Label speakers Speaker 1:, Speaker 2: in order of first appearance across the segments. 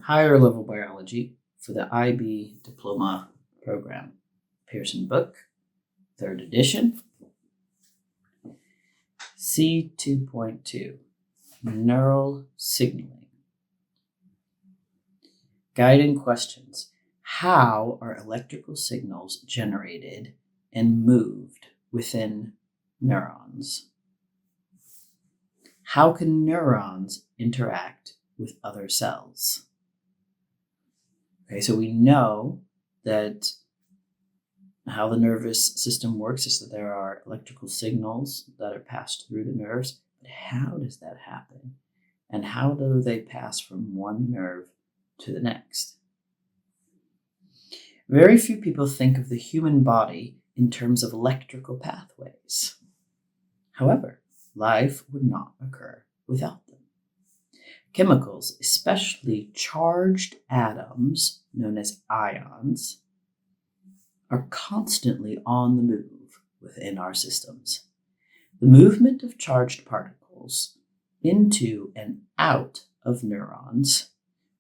Speaker 1: higher level biology for the IB diploma program. Pearson book, 3rd edition. C2.2, neural signaling. Guiding questions. How are electrical signals generated and moved within neurons? How can neurons interact with other cells? Okay, so we know that how the nervous system works is that there are electrical signals that are passed through the nerves. But how does that happen? And how do they pass from one nerve to the next? Very few people think of the human body in terms of electrical pathways. However, life would not occur without them. Chemicals, especially charged atoms known as ions, are constantly on the move within our systems. The movement of charged particles into and out of neurons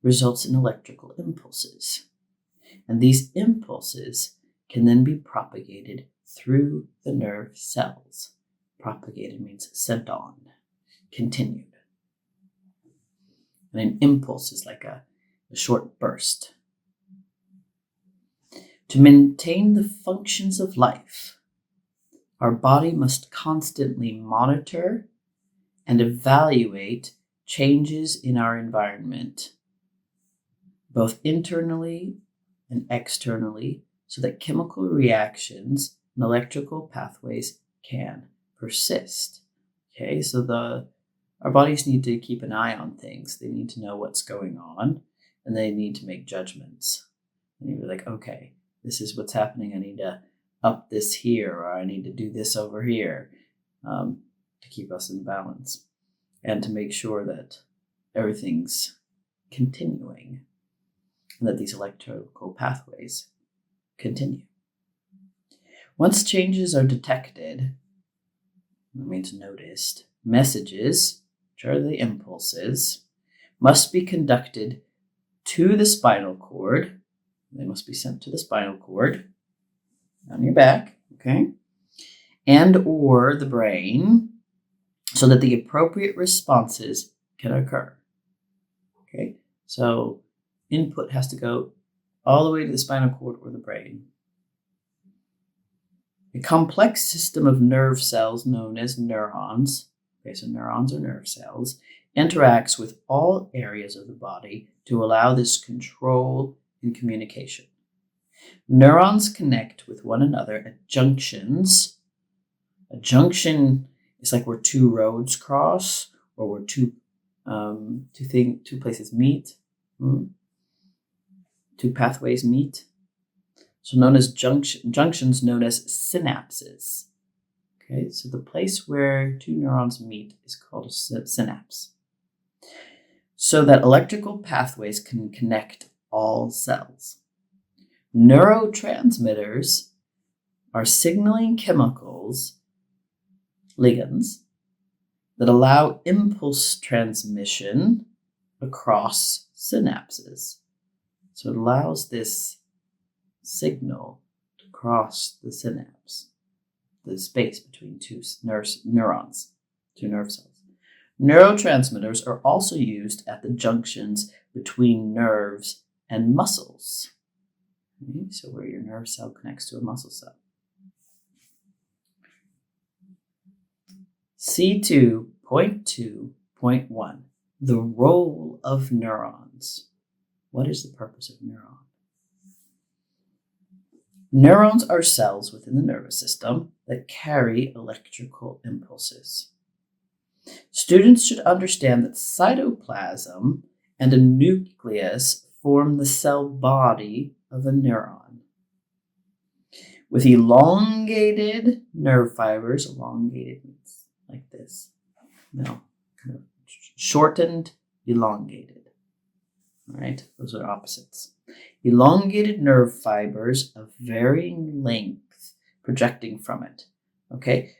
Speaker 1: results in electrical impulses. And these impulses can then be propagated through the nerve cells. Propagated means sent on, continued. And an impulse is like a short burst. To maintain the functions of life, our body must constantly monitor and evaluate changes in our environment, both internally and externally, so that chemical reactions and electrical pathways can persist. Okay, so our bodies need to keep an eye on things. They need to know what's going on, and they need to make judgments. And you're like, okay, this is what's happening. I need to up this here, or I need to do this over here to keep us in balance and to make sure that everything's continuing and that these electrical pathways continue. Once changes are detected, that means noticed, messages, which are the impulses, must be conducted to the spinal cord. They must be sent to the spinal cord on your back, okay, and or the brain, so that the appropriate responses can occur. Okay, so input has to go all the way to the spinal cord or the brain. A complex system of nerve cells known as neurons, okay, so neurons are nerve cells, interacts with all areas of the body to allow this control and communication. Neurons connect with one another at junctions. A junction is like where two roads cross, or where two places meet, two pathways meet. So known as junctions known as synapses. Okay, so the place where two neurons meet is called a synapse. So that electrical pathways can connect all cells. Neurotransmitters are signaling chemicals, ligands, that allow impulse transmission across synapses. So it allows this signal to cross the synapse, the space between two neurons, two nerve cells. Neurotransmitters are also used at the junctions between nerves and muscles. Okay, so where your nerve cell connects to a muscle cell. C2.2.1, the role of neurons. What is the purpose of neuron? Neurons are cells within the nervous system that carry electrical impulses. Students should understand that cytoplasm and a nucleus form the cell body of a neuron. With elongated nerve fibers, elongated means like this, kind of shortened, elongated. All right, those are opposites. Elongated nerve fibers of varying length projecting from it. Okay,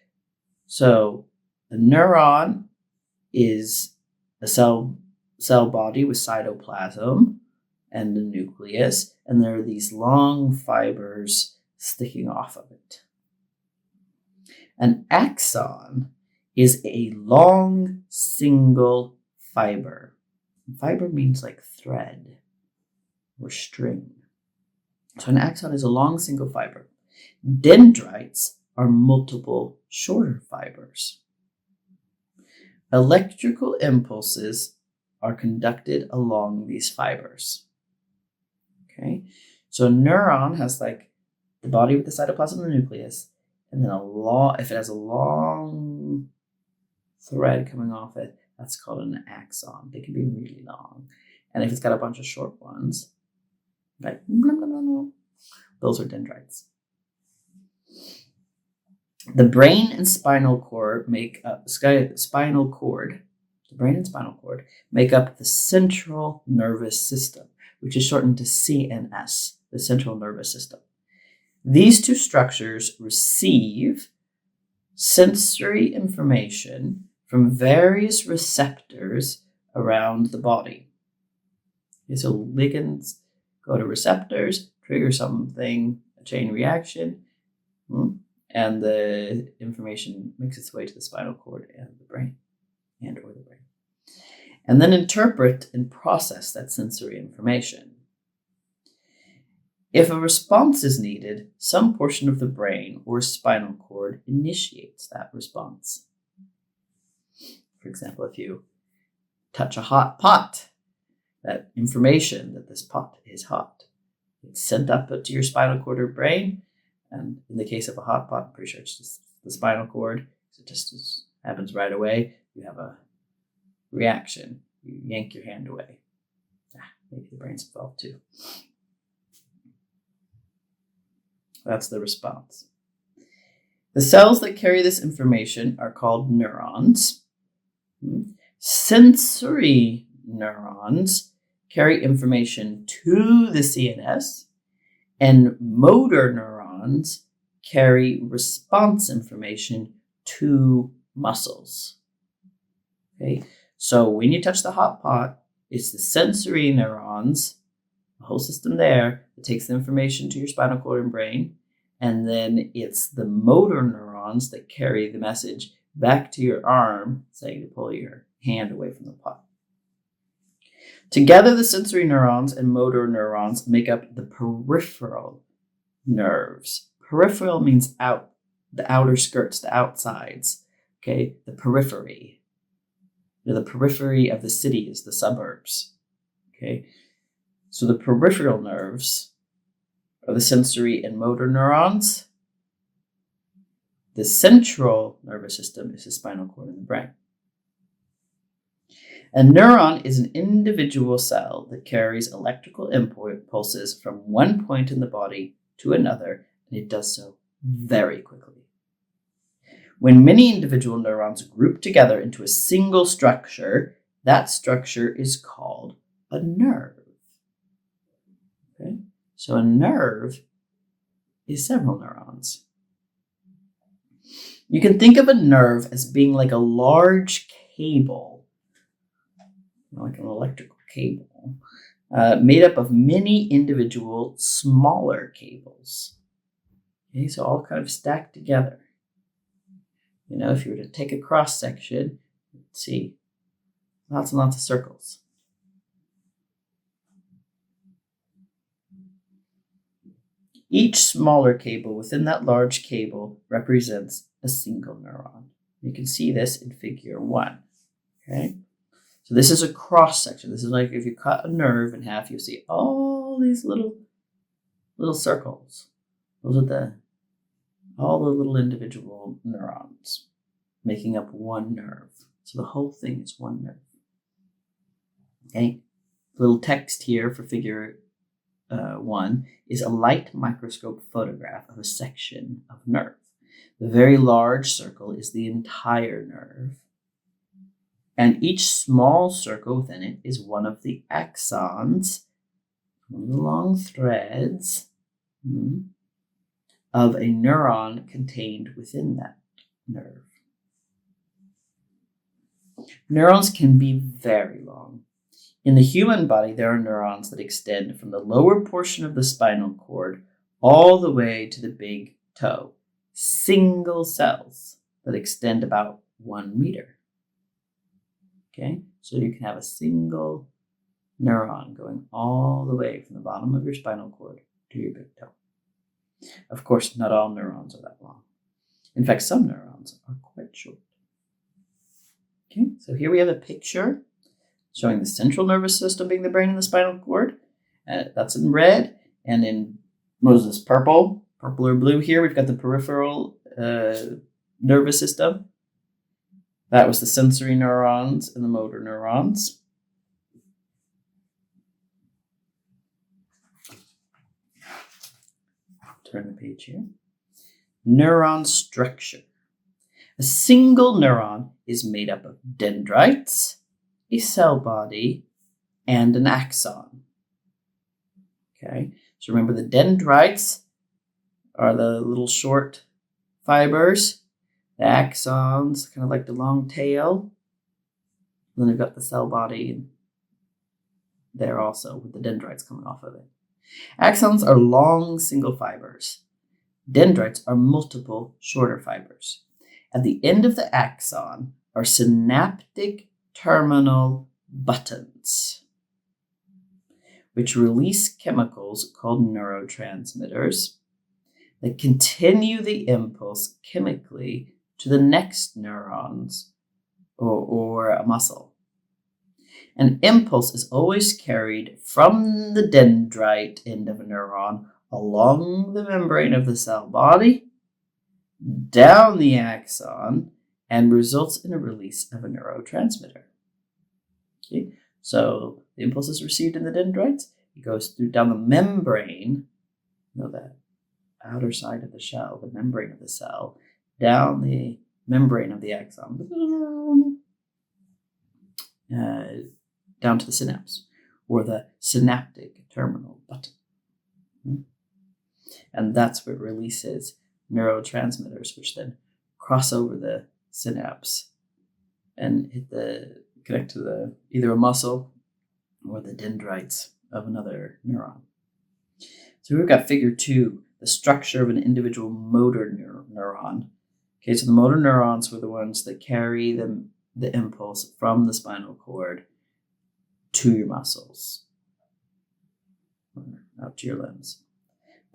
Speaker 1: so the neuron is a cell body with cytoplasm, and the nucleus, and there are these long fibers sticking off of it. An axon is a long single fiber. Fiber means like thread or string. So an axon is a long single fiber. Dendrites are multiple shorter fibers. Electrical impulses are conducted along these fibers. Okay, so a neuron has like the body with the cytoplasm and the nucleus, and then if it has a long thread coming off it, that's called an axon. They can be really long. And if it's got a bunch of short ones, like blah, blah, blah, blah, those are dendrites. The brain and spinal cord make up the brain and spinal cord make up the central nervous system, which is shortened to CNS, the central nervous system. These two structures receive sensory information from various receptors around the body. Okay, so ligands go to receptors, trigger something, a chain reaction, and the information makes its way to the spinal cord and the brain, or the brain. And then interpret and process that sensory information. If a response is needed, some portion of the brain or spinal cord initiates that response. For example, if you touch a hot pot, that information that this pot is hot, it's sent up to your spinal cord or brain. And in the case of a hot pot, I'm pretty sure it's just the spinal cord. It just happens right away. You have a reaction. You yank your hand away. Maybe the brain's involved too. That's the response. The cells that carry this information are called neurons. Sensory neurons carry information to the CNS, and motor neurons carry response information to muscles. Okay, so when you touch the hot pot, it's the sensory neurons, the whole system there, that takes the information to your spinal cord and brain, and then it's the motor neurons that carry the message back to your arm, saying to pull your hand away from the pot. Together, the sensory neurons and motor neurons make up the peripheral nerves. Peripheral means out, the outer skirts, the outsides, okay, the periphery. The periphery of the cities, the suburbs, okay. So the peripheral nerves are the sensory and motor neurons. The central nervous system is the spinal cord and the brain. A neuron is an individual cell that carries electrical impulses from one point in the body to another, and it does so very quickly. When many individual neurons group together into a single structure, that structure is called a nerve. Okay? So a nerve is several neurons. You can think of a nerve as being like a large cable, like an electrical cable, made up of many individual smaller cables. Okay, so all kind of stacked together. You know, if you were to take a cross section, you'd see lots and lots of circles. Each smaller cable within that large cable represents a single neuron. You can see this in figure 1. Okay, so this is a cross section. This is like if you cut a nerve in half, you'll see all these little circles. Those are all the little individual neurons making up one nerve. So the whole thing is one nerve. Okay, little text here for figure 1 is a light microscope photograph of a section of nerve. The very large circle is the entire nerve, and each small circle within it is one of the axons, one of the long threads of a neuron contained within that nerve. Neurons can be very long. In the human body, there are neurons that extend from the lower portion of the spinal cord all the way to the big toe. Single cells that extend about 1 meter. Okay, so you can have a single neuron going all the way from the bottom of your spinal cord to your big toe. Of course, not all neurons are that long. In fact, some neurons are quite short. Okay, so here we have a picture showing the central nervous system being the brain and the spinal cord. That's in red. And in Moses purple or blue here, we've got the peripheral nervous system. That was the sensory neurons and the motor neurons. Turn the page here. Neuron structure. A single neuron is made up of dendrites, a cell body, and an axon. Okay, so remember the dendrites are the little short fibers. The axons, kind of like the long tail. And then we've got the cell body there also with the dendrites coming off of it. Axons are long single fibers. Dendrites are multiple shorter fibers. At the end of the axon are synaptic terminal buttons, which release chemicals called neurotransmitters that continue the impulse chemically to the next neurons or a muscle. An impulse is always carried from the dendrite end of a neuron along the membrane of the cell body, down the axon, and results in a release of a neurotransmitter. Okay? So the impulse is received in the dendrites. It goes down the membrane, the outer side of the shell, the membrane of the cell, down the membrane of the axon, down to the synapse, or the synaptic terminal button. And that's what releases neurotransmitters, which then cross over the synapse and connect to either a muscle or the dendrites of another neuron. So we've got figure 2, the structure of an individual motor neuron. Okay, so the motor neurons were the ones that carry the impulse from the spinal cord to your muscles, out to your limbs.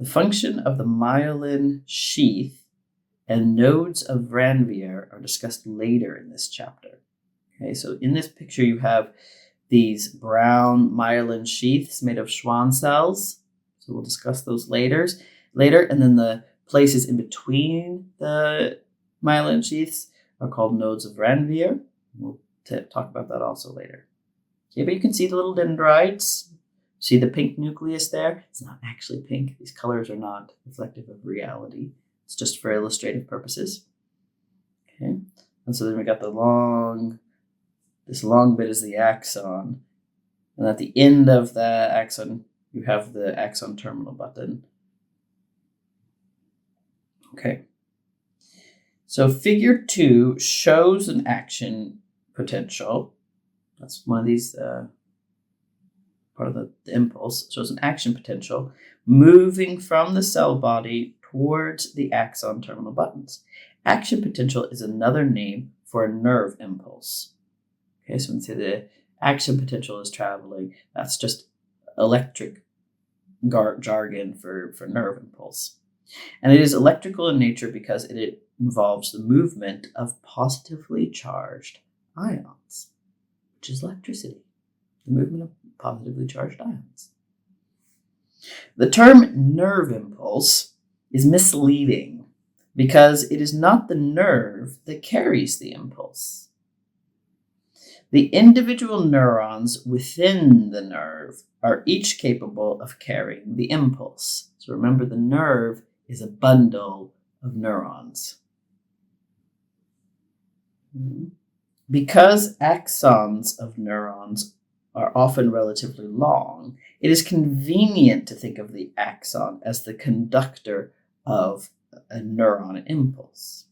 Speaker 1: The function of the myelin sheath and nodes of Ranvier are discussed later in this chapter. Okay, so in this picture you have these brown myelin sheaths made of Schwann cells. So we'll discuss those later. And then the places in between the myelin sheaths are called nodes of Ranvier. We'll talk about that also later. Okay, but you can see the little dendrites. See the pink nucleus there? It's not actually pink. These colors are not reflective of reality. It's just for illustrative purposes. Okay, and so then we got this long bit is the axon. And at the end of the axon, you have the axon terminal button. Okay. So figure 2 shows an action potential. That's one of these, part of the impulse, shows an action potential moving from the cell body towards the axon terminal buttons. Action potential is another name for a nerve impulse. Okay, so when you say the action potential is traveling, that's just electric jargon for nerve impulse. And it is electrical in nature because it involves the movement of positively charged ions, which is electricity, the movement of positively charged ions. The term nerve impulse is misleading because it is not the nerve that carries the impulse. The individual neurons within the nerve are each capable of carrying the impulse. So remember, the nerve is a bundle of neurons. Because axons of neurons are often relatively long, it is convenient to think of the axon as the conductor of a neuron impulse.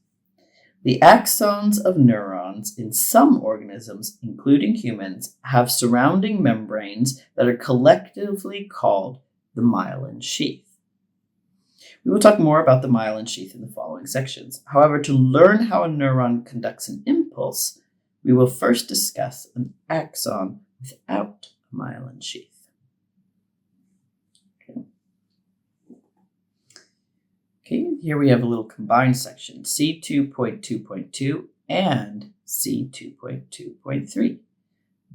Speaker 1: The axons of neurons in some organisms, including humans, have surrounding membranes that are collectively called the myelin sheath. We will talk more about the myelin sheath in the following sections. However, to learn how a neuron conducts an impulse, we will first discuss an axon without a myelin sheath. Okay, here we have a little combined section, C2.2.2 and C2.2.3,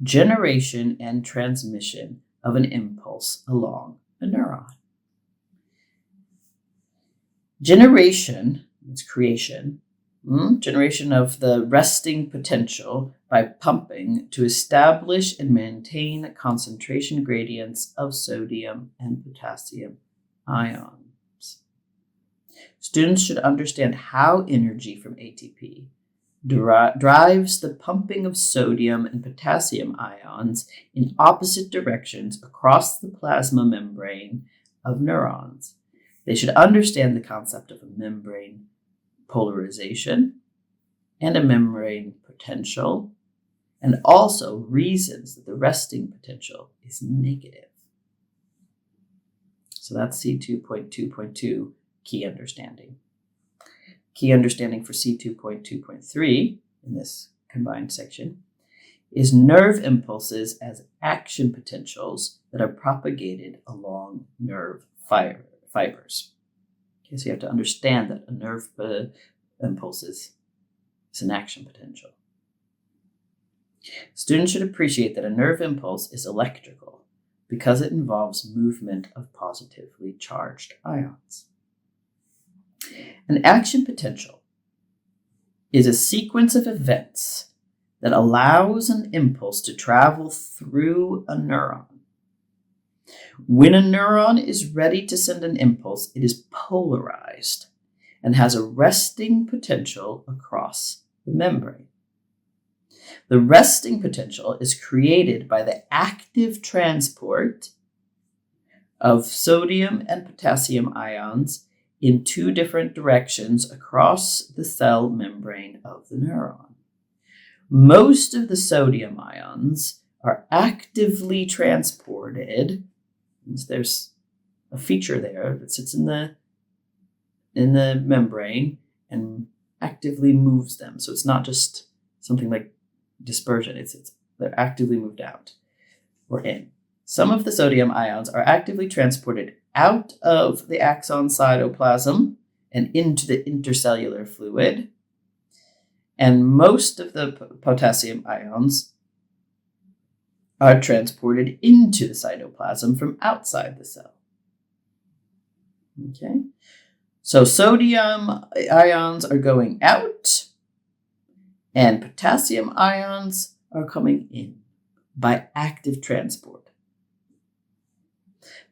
Speaker 1: generation and transmission of an impulse along a neuron. Generation means creation, generation of the resting potential by pumping to establish and maintain concentration gradients of sodium and potassium ions. Students should understand how energy from ATP drives the pumping of sodium and potassium ions in opposite directions across the plasma membrane of neurons. They should understand the concept of a membrane polarization and a membrane potential, and also reasons that the resting potential is negative. So that's C2.2.2 key understanding. Key understanding for C2.2.3 in this combined section is nerve impulses as action potentials that are propagated along nerve fibers. Okay, so you have to understand that a nerve impulse is an action potential. Students should appreciate that a nerve impulse is electrical because it involves movement of positively charged ions. An action potential is a sequence of events that allows an impulse to travel through a neuron. When a neuron is ready to send an impulse, it is polarized and has a resting potential across the membrane. The resting potential is created by the active transport of sodium and potassium ions in two different directions across the cell membrane of the neuron. Most of the sodium ions are actively transported. There's a feature there that sits in the membrane and actively moves them. So it's not just something like dispersion. They're actively moved out or in. Some of the sodium ions are actively transported out of the axon cytoplasm and into the intercellular fluid. And most of the potassium ions are transported into the cytoplasm from outside the cell. Okay, so sodium ions are going out and potassium ions are coming in by active transport.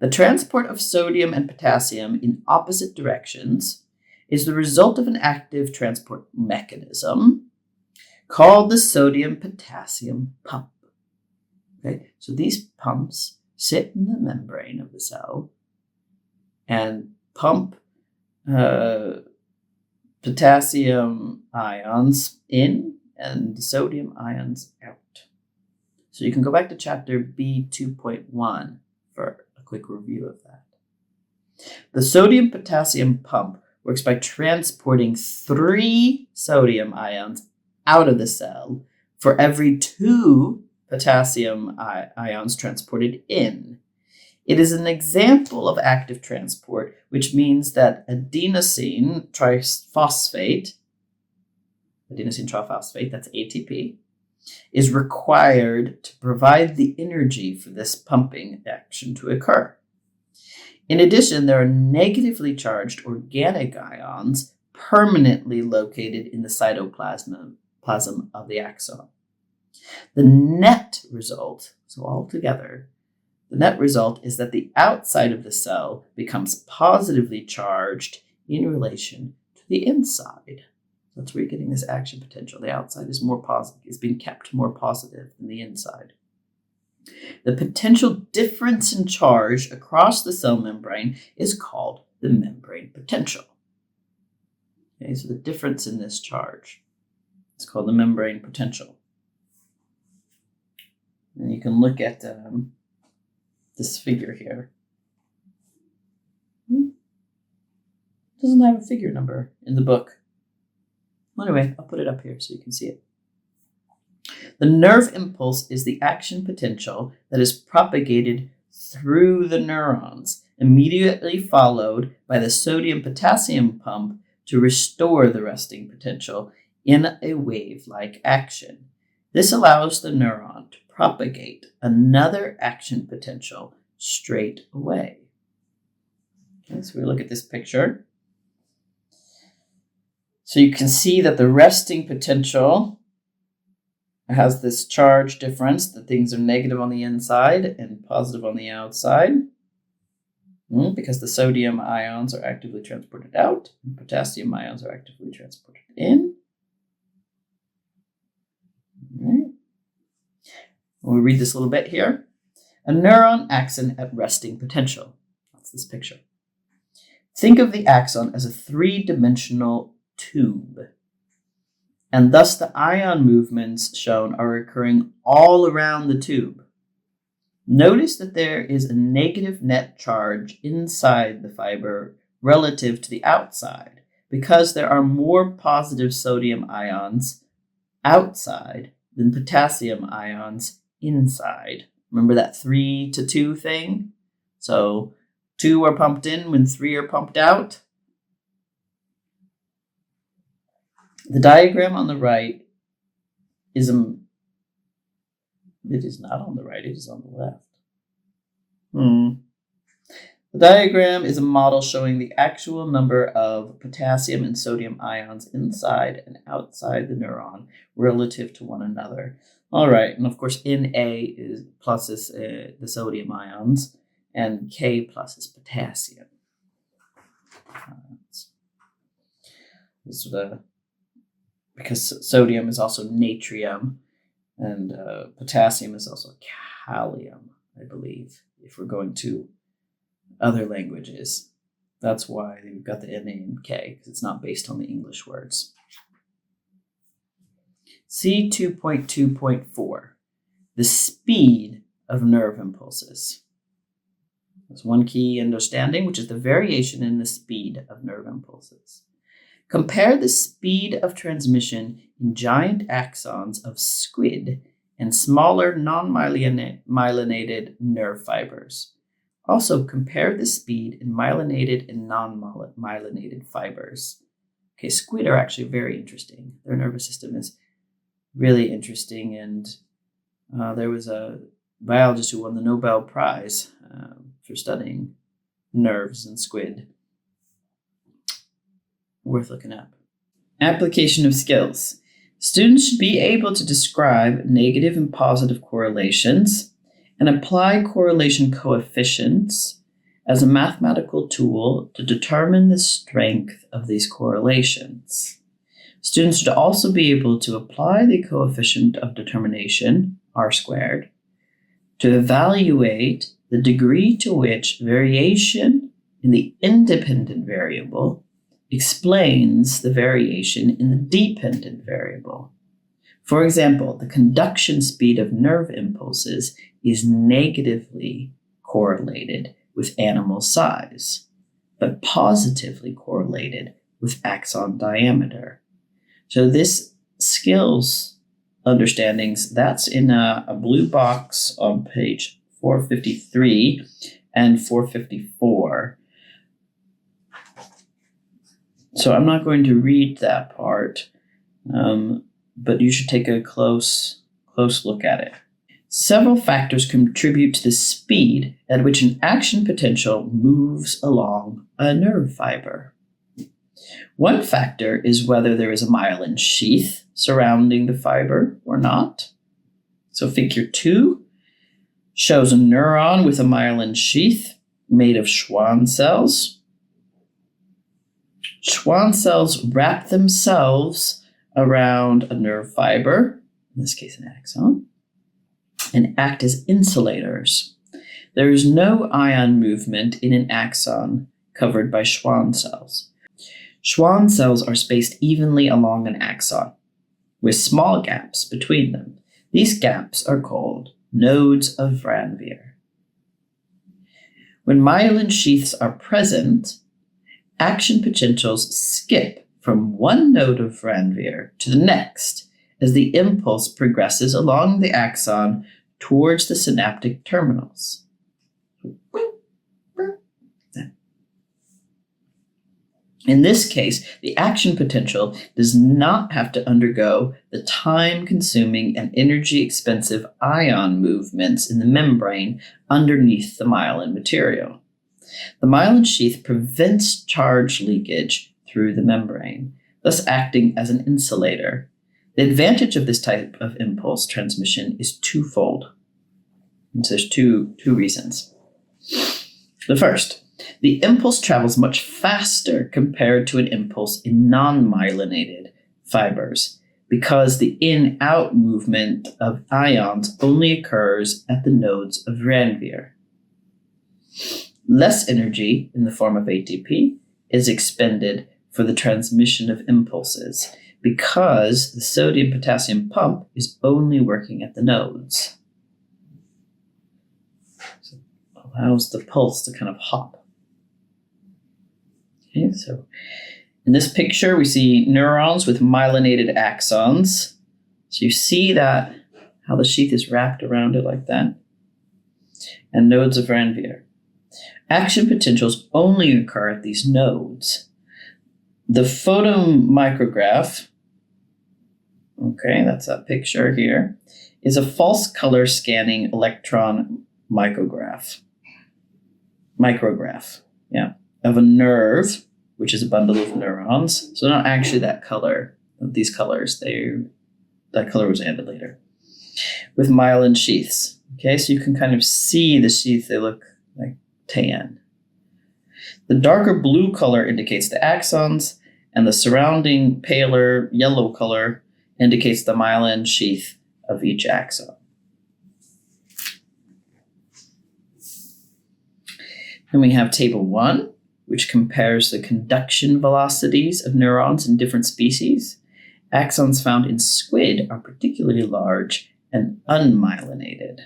Speaker 1: The transport of sodium and potassium in opposite directions is the result of an active transport mechanism called the sodium-potassium pump. Okay, so these pumps sit in the membrane of the cell and pump potassium ions in and sodium ions out. So you can go back to chapter B2.1 for a quick review of that. The sodium-potassium pump works by transporting 3 sodium ions out of the cell for every 2 potassium ions transported in. It is an example of active transport, which means that adenosine triphosphate, that's ATP, is required to provide the energy for this pumping action to occur. In addition, there are negatively charged organic ions permanently located in the cytoplasm of the axon. The net result, so altogether, the net result is that the outside of the cell becomes positively charged in relation to the inside. That's where you're getting this action potential. The outside is more positive, is being kept more positive than the inside. The potential difference in charge across the cell membrane is called the membrane potential. Okay, so the difference in this charge It's called the membrane potential. And you can look at this figure here. It doesn't have a figure number in the book. Well, anyway, I'll put it up here so you can see it. The nerve impulse is the action potential that is propagated through the neurons, immediately followed by the sodium-potassium pump to restore the resting potential in a wave-like action. This allows the neuron to propagate another action potential straight away. Okay, so we look at this picture. So you can see that the resting potential has this charge difference, that things are negative on the inside and positive on the outside, because the sodium ions are actively transported out and potassium ions are actively transported in. All right. We'll read this a little bit here. A neuron axon at resting potential. That's this picture. Think of the axon as a three-dimensional tube, and thus the ion movements shown are occurring all around the tube. Notice that there is a negative net charge inside the fiber relative to the outside, because there are more positive sodium ions outside than potassium ions inside. Remember that 3-to-2 thing? So 2 are pumped in when 3 are pumped out. The diagram on the right is it is not on the right, it is on the left. The diagram is a model showing the actual number of potassium and sodium ions inside and outside the neuron relative to one another. All right, and of course Na is plus is the sodium ions, and K plus is potassium. Because sodium is also natrium, and potassium is also kalium, I believe, if we're going to other languages. That's why we've got the Na and K, because it's not based on the English words. C2.2.4, the speed of nerve impulses. There's one key understanding, which is the variation in the speed of nerve impulses. Compare the speed of transmission in giant axons of squid and smaller non-myelinated nerve fibers. Also, compare the speed in myelinated and non-myelinated fibers. Okay, squid are actually very interesting. Their nervous system is really interesting, and there was a biologist who won the Nobel Prize for studying nerves in squid. Worth looking up. Application of skills. Students should be able to describe negative and positive correlations and apply correlation coefficients as a mathematical tool to determine the strength of these correlations. Students should also be able to apply the coefficient of determination, R squared, to evaluate the degree to which variation in the independent variable explains the variation in the dependent variable. For example, the conduction speed of nerve impulses is negatively correlated with animal size, but positively correlated with axon diameter. So this skills understandings, that's in a blue box on page 453 and 454. So I'm not going to read that part, but you should take a close look at it. Several factors contribute to the speed at which an action potential moves along a nerve fiber. One factor is whether there is a myelin sheath surrounding the fiber or not. So figure 2 shows a neuron with a myelin sheath made of Schwann cells. Schwann cells wrap themselves around a nerve fiber, in this case an axon, and act as insulators. There is no ion movement in an axon covered by Schwann cells. Schwann cells are spaced evenly along an axon. with small gaps between them. These gaps are called nodes of Ranvier. When myelin sheaths are present, action potentials skip from one node of Ranvier to the next as the impulse progresses along the axon towards the synaptic terminals. In this case, the action potential does not have to undergo the time-consuming and energy-expensive ion movements in the membrane underneath the myelin material. The myelin sheath prevents charge leakage through the membrane, thus acting as an insulator. The advantage of this type of impulse transmission is twofold. And so there's two reasons. The first, the impulse travels much faster compared to an impulse in non-myelinated fibers because the in-out movement of ions only occurs at the nodes of Ranvier. Less energy in the form of ATP is expended for the transmission of impulses because the sodium-potassium pump is only working at the nodes. So it allows the pulse to kind of hop. Okay, so in this picture, we see neurons with myelinated axons. So you see that, how the sheath is wrapped around it like that. And nodes of Ranvier. Action potentials only occur at these nodes. The photomicrograph, okay, that's that picture here, is a false color scanning electron micrograph, of a nerve, which is a bundle of neurons. So not actually that color, these colors, that color was added later. With myelin sheaths, okay, so you can kind of see the sheath, they look like tan. The darker blue color indicates the axons, and the surrounding paler yellow color indicates the myelin sheath of each axon. Then we have table 1, which compares the conduction velocities of neurons in different species. Axons found in squid are particularly large and unmyelinated.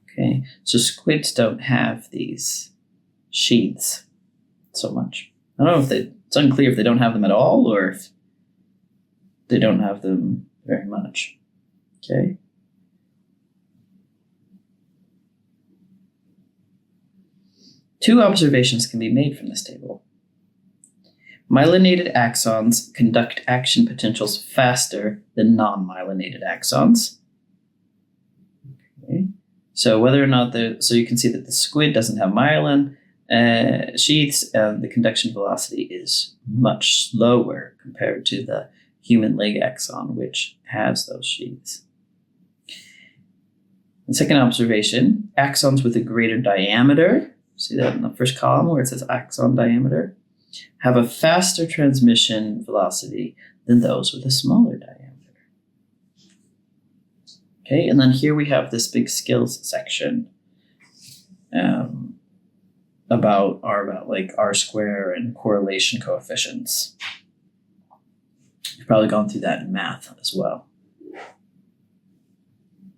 Speaker 1: Okay, so squids don't have these sheaths so much. I don't know if it's unclear if they don't have them at all or if they don't have them very much. Okay. Two observations can be made from this table. Myelinated axons conduct action potentials faster than non-myelinated axons. Okay. So whether or not so you can see that the squid doesn't have myelin sheaths, and the conduction velocity is much slower compared to the human leg axon, which has those sheaths. The second observation, axons with a greater diameter, see that in the first column where it says axon diameter, have a faster transmission velocity than those with a smaller diameter. Okay, and then here we have this big skills section about like R-square and correlation coefficients. You've probably gone through that in math as well.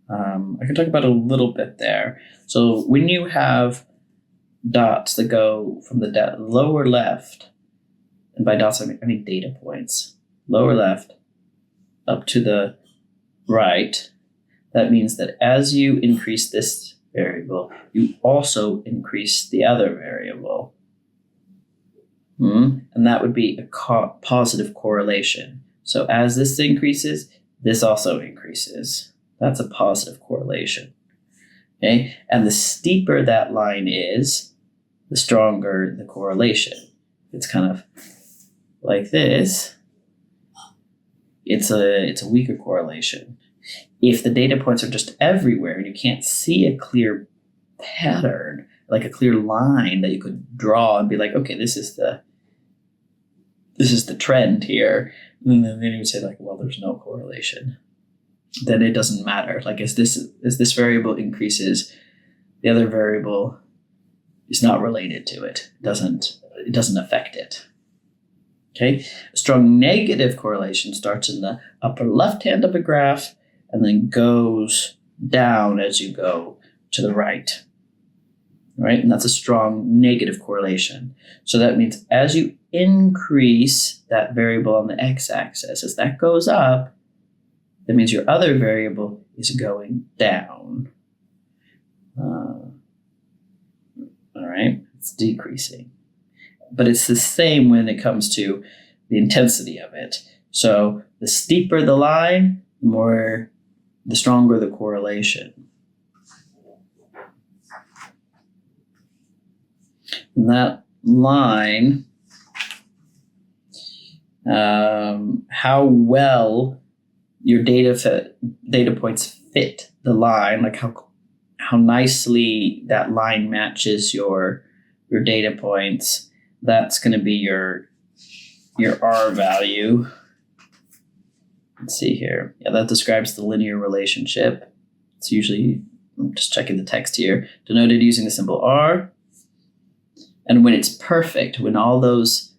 Speaker 1: I can talk about a little bit there. So when you have dots that go from the lower left, and by dots I mean data points, lower left up to the right, that means that as you increase this variable, you also increase the other variable. And that would be a positive correlation. So as this increases, this also increases. That's a positive correlation. Okay? And the steeper that line is, the stronger the correlation. It's kind of like this. It's a weaker correlation. If the data points are just everywhere and you can't see a clear pattern, like a clear line that you could draw and be like, okay, this is the trend here, and then you would say like, well, there's no correlation. Then it doesn't matter. Like as this variable increases, the other variable is not related to it. It doesn't affect it. Okay, a strong negative correlation starts in the upper left hand of a graph and then goes down as you go to the right. Right? And that's a strong negative correlation. So that means as you increase that variable on the x-axis, as that goes up, that means your other variable is going down. All right, it's decreasing. But it's the same when it comes to the intensity of it. So the steeper the line, the stronger the correlation. And that line, how well your data points fit the line, like how nicely that line matches your data points, that's going to be your R value. Let's see here. Yeah, that describes the linear relationship. It's usually, I'm just checking the text here, denoted using the symbol R. And when it's perfect, when all those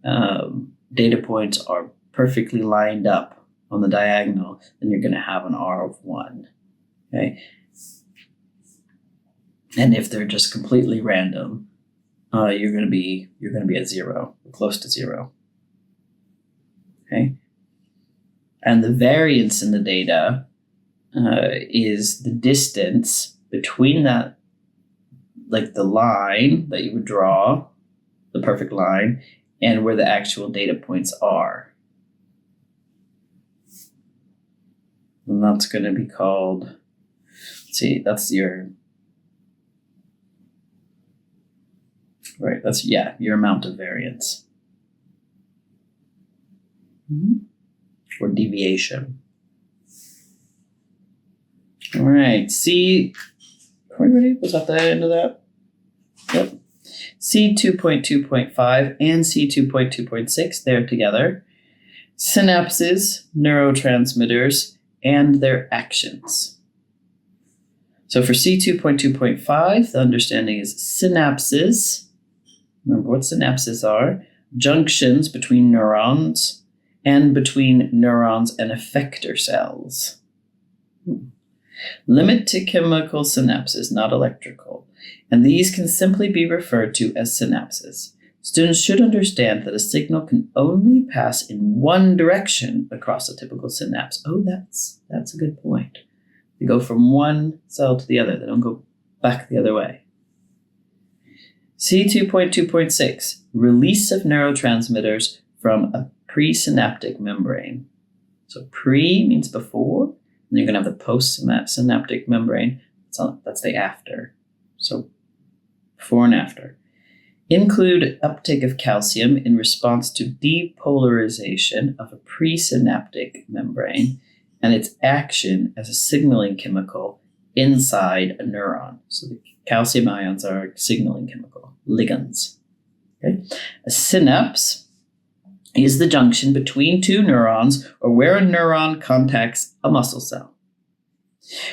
Speaker 1: data points are perfectly lined up on the diagonal, then you're going to have an R of 1. Okay. And if they're just completely random, you're going to be at 0, or close to 0. Okay. And the variance in the data is the distance between that, like the line that you would draw, the perfect line, and where the actual data points are. And that's going to be called, let's see, that's your, right, that's, yeah, your amount of variance. Or deviation. All right, everybody, was that the end of that? Yep. C2.2.5 and C2.2.6, they're together. Synapses, neurotransmitters, and their actions. So for C2.2.5, the understanding is synapses. Remember what synapses are. Junctions between neurons and between neurons and effector cells. Limit to chemical synapses, not electrical, and these can simply be referred to as synapses. Students should understand that a signal can only pass in one direction across a typical synapse. Oh, that's a good point. They go from one cell to the other. They don't go back the other way. C2.2.6, release of neurotransmitters from a presynaptic membrane. So pre means before, and you're going to have the postsynaptic membrane. That's the after. So before and after. Include uptake of calcium in response to depolarization of a presynaptic membrane and its action as a signaling chemical inside a neuron. So the calcium ions are a signaling chemical, ligands. Okay? A synapse is the junction between two neurons or where a neuron contacts a muscle cell.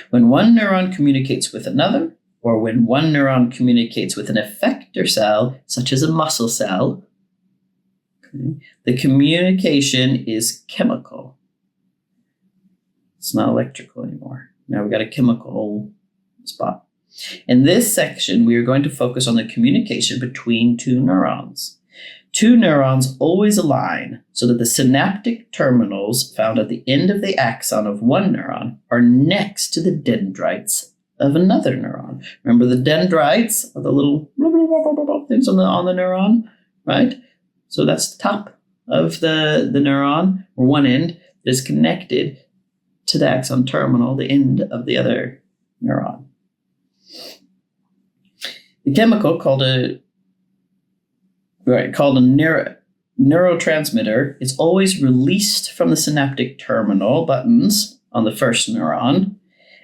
Speaker 1: When one neuron communicates with another, or when one neuron communicates with an effector cell, such as a muscle cell, okay, the communication is chemical. It's not electrical anymore. Now we've got a chemical spot. In this section, we are going to focus on the communication between two neurons. Two neurons always align so that the synaptic terminals found at the end of the axon of one neuron are next to the dendrites of another neuron. Remember the dendrites are the little things on the neuron, right? So that's the top of the neuron, or one end, is connected to the axon terminal, the end of the other neuron. The chemical called a neurotransmitter is always released from the synaptic terminal buttons on the first neuron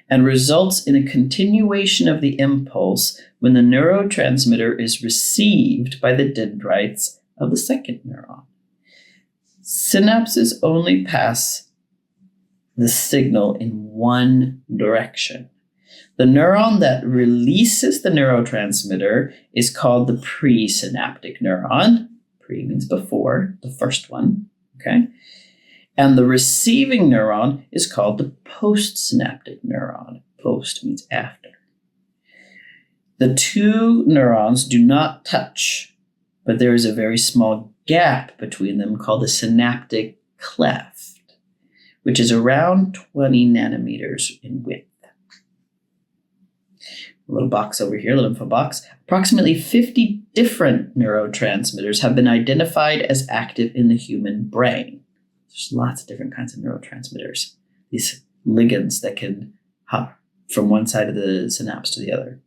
Speaker 1: and results in a continuation of the impulse when the neurotransmitter is received by the dendrites of the second neuron. Synapses only pass the signal in one direction. The neuron that releases the neurotransmitter is called the presynaptic neuron, Pre means before, the first one, okay? And the receiving neuron is called the postsynaptic neuron. Post means after. The two neurons do not touch, but there is a very small gap between them called the synaptic cleft, which is around 20 nanometers in width. A little box over here, a little info box. Approximately 50 different neurotransmitters have been identified as active in the human brain. There's lots of different kinds of neurotransmitters. These ligands that can hop from one side of the synapse to the other.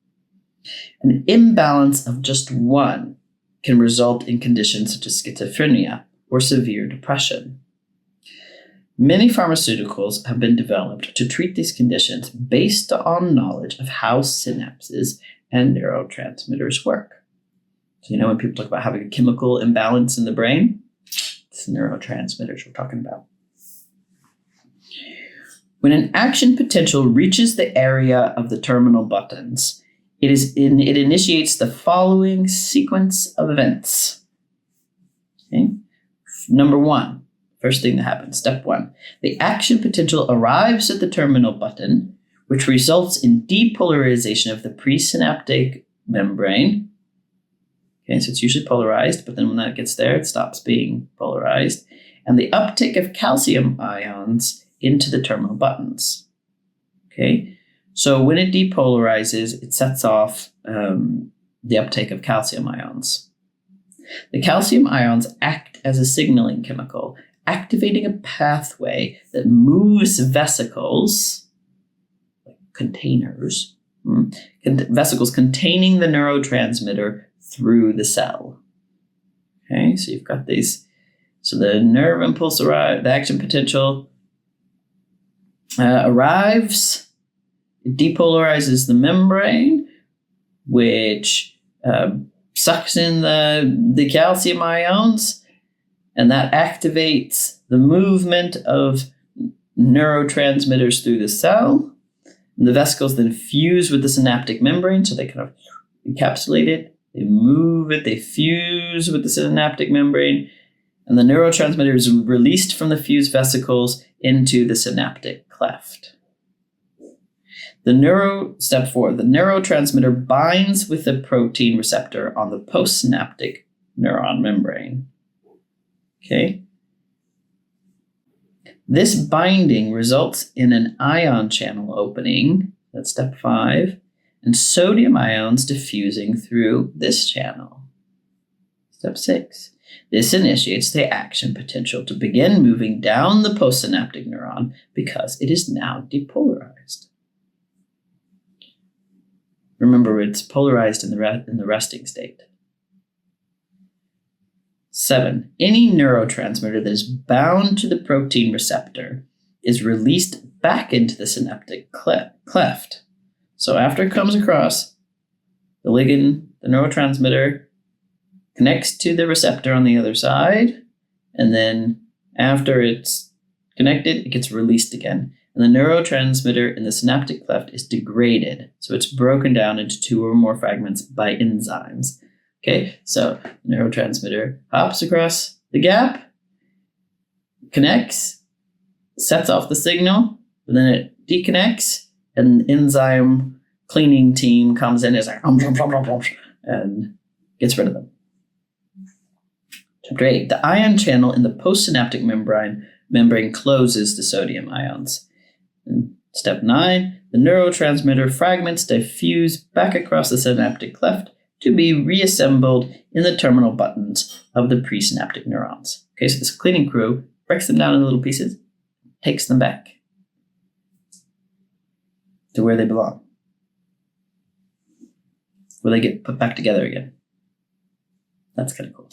Speaker 1: An imbalance of just one can result in conditions such as schizophrenia or severe depression. Many pharmaceuticals have been developed to treat these conditions based on knowledge of how synapses and neurotransmitters work. So when people talk about having a chemical imbalance in the brain, it's neurotransmitters we're talking about. When an action potential reaches the area of the terminal buttons, it initiates the following sequence of events. Okay? Number one, first thing that happens, step one, the action potential arrives at the terminal button, which results in depolarization of the presynaptic membrane. Okay, so it's usually polarized, but then when that gets there, it stops being polarized. And the uptake of calcium ions into the terminal buttons. Okay, so when it depolarizes, it sets off the uptake of calcium ions. The calcium ions act as a signaling chemical, activating a pathway that moves vesicles, like containers, vesicles containing the neurotransmitter through the cell. Okay, so you've got these. So the nerve impulse arrives, the action potential arrives, it depolarizes the membrane, which sucks in the calcium ions, and that activates the movement of neurotransmitters through the cell. And the vesicles then fuse with the synaptic membrane, so they kind of encapsulate it, they move it, they fuse with the synaptic membrane, and the neurotransmitter is released from the fused vesicles into the synaptic cleft. Step 4, the neurotransmitter binds with the protein receptor on the postsynaptic neuron membrane. Okay. This binding results in an ion channel opening, that's step 5, and sodium ions diffusing through this channel. Step 6. This initiates the action potential to begin moving down the postsynaptic neuron because it is now depolarized. Remember, it's polarized in the resting state. 7. Any neurotransmitter that is bound to the protein receptor is released back into the synaptic cleft. So after it comes across, the ligand, the neurotransmitter, connects to the receptor on the other side, and then after it's connected, it gets released again. And the neurotransmitter in the synaptic cleft is degraded. So it's broken down into 2 or more fragments by enzymes. Okay, so the neurotransmitter hops across the gap, connects, sets off the signal, but then it deconnects, and the enzyme cleaning team comes in and is like, and gets rid of them. Chapter 8, the ion channel in the postsynaptic membrane closes to sodium ions. And step 9, the neurotransmitter fragments diffuse back across the synaptic cleft to be reassembled in the terminal buttons of the presynaptic neurons. Okay, so this cleaning crew breaks them down into little pieces, takes them back to where they belong, where they get put back together again. That's kind of cool.